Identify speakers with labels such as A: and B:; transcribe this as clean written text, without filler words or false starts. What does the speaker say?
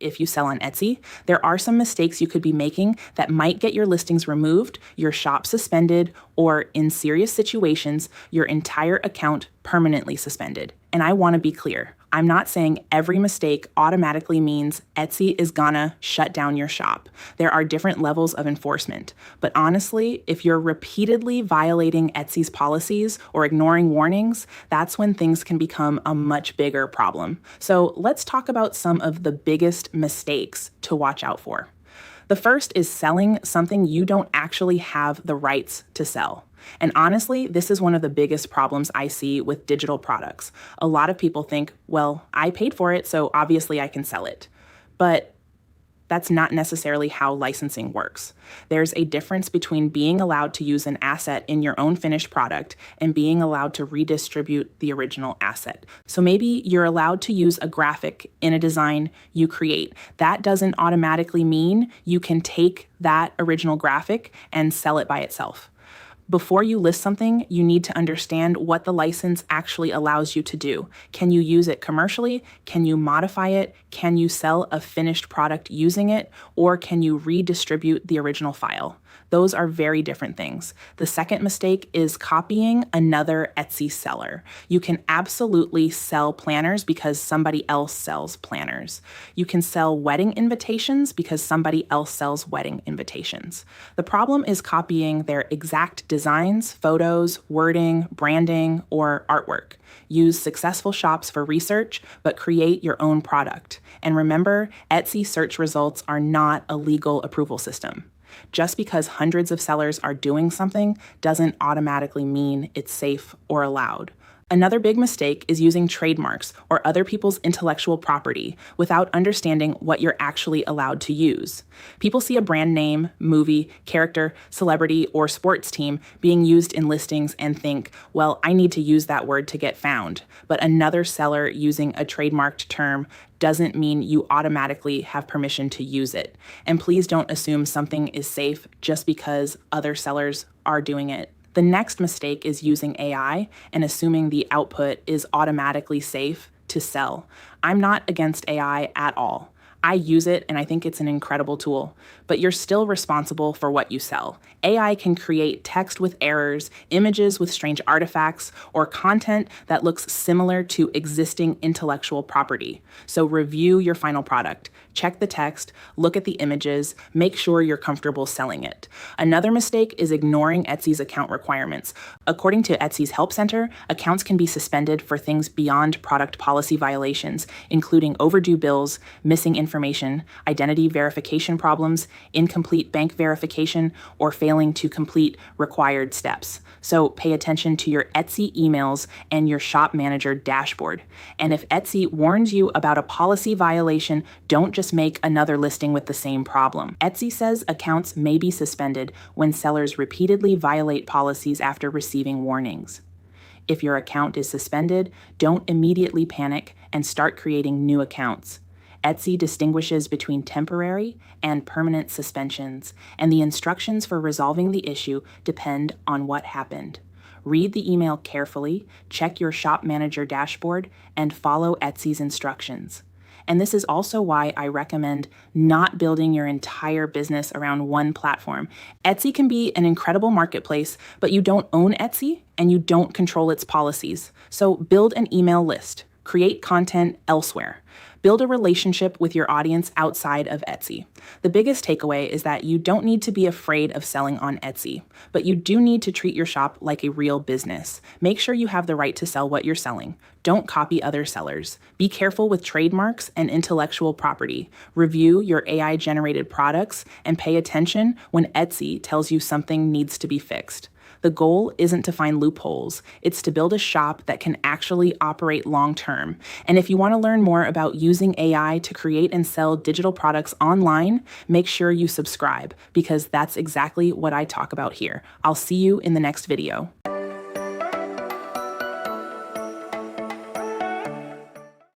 A: if you sell on Etsy, there are some mistakes you could be making that might get your listings removed, your shop suspended, or in serious situations, your entire account permanently suspended. And I want to be clear. I'm not saying every mistake automatically means Etsy is gonna shut down your shop. There are different levels of enforcement. But honestly, if you're repeatedly violating Etsy's policies or ignoring warnings, that's when things can become a much bigger problem. So let's talk about some of the biggest mistakes to watch out for. The first is selling something you don't actually have the rights to sell. And honestly, this is one of the biggest problems I see with digital products. A lot of people think, well, I paid for it, so obviously I can sell it. But that's not necessarily how licensing works. There's a difference between being allowed to use an asset in your own finished product and being allowed to redistribute the original asset. So maybe you're allowed to use a graphic in a design you create. That doesn't automatically mean you can take that original graphic and sell it by itself. Before you list something, you need to understand what the license actually allows you to do. Can you use it commercially? Can you modify it? Can you sell a finished product using it? Or can you redistribute the original file? Those are very different things. The second mistake is copying another Etsy seller. You can absolutely sell planners because somebody else sells planners. You can sell wedding invitations because somebody else sells wedding invitations. The problem is copying their exact designs, photos, wording, branding, or artwork. Use successful shops for research, but create your own product. And remember, Etsy search results are not a legal approval system. Just because hundreds of sellers are doing something doesn't automatically mean it's safe or allowed. Another big mistake is using trademarks or other people's intellectual property without understanding what you're actually allowed to use. People see a brand name, movie, character, celebrity, or sports team being used in listings and think, well, I need to use that word to get found. But another seller using a trademarked term doesn't mean you automatically have permission to use it. And please don't assume something is safe just because other sellers are doing it. The next mistake is using AI and assuming the output is automatically safe to sell. I'm not against AI at all. I use it and I think it's an incredible tool, but you're still responsible for what you sell. AI can create text with errors, images with strange artifacts, or content that looks similar to existing intellectual property. So review your final product. Check the text, look at the images, make sure you're comfortable selling it. Another mistake is ignoring Etsy's account requirements. According to Etsy's Help Center, accounts can be suspended for things beyond product policy violations, including overdue bills, missing information, identity verification problems, incomplete bank verification, or failing to complete required steps. So pay attention to your Etsy emails and your shop manager dashboard. And if Etsy warns you about a policy violation, don't just make another listing with the same problem. Etsy says accounts may be suspended when sellers repeatedly violate policies after receiving warnings. If your account is suspended, don't immediately panic and start creating new accounts. Etsy distinguishes between temporary and permanent suspensions, and the instructions for resolving the issue depend on what happened. Read the email carefully, check your shop manager dashboard, and follow Etsy's instructions. And this is also why I recommend not building your entire business around one platform. Etsy can be an incredible marketplace, but you don't own Etsy and you don't control its policies. So build an email list, create content elsewhere. Build a relationship with your audience outside of Etsy. The biggest takeaway is that you don't need to be afraid of selling on Etsy, but you do need to treat your shop like a real business. Make sure you have the right to sell what you're selling. Don't copy other sellers. Be careful with trademarks and intellectual property. Review your AI-generated products and pay attention when Etsy tells you something needs to be fixed. The goal isn't to find loopholes, it's to build a shop that can actually operate long-term. And if you want to learn more about using AI to create and sell digital products online, make sure you subscribe, because that's exactly what I talk about here. I'll see you in the next video.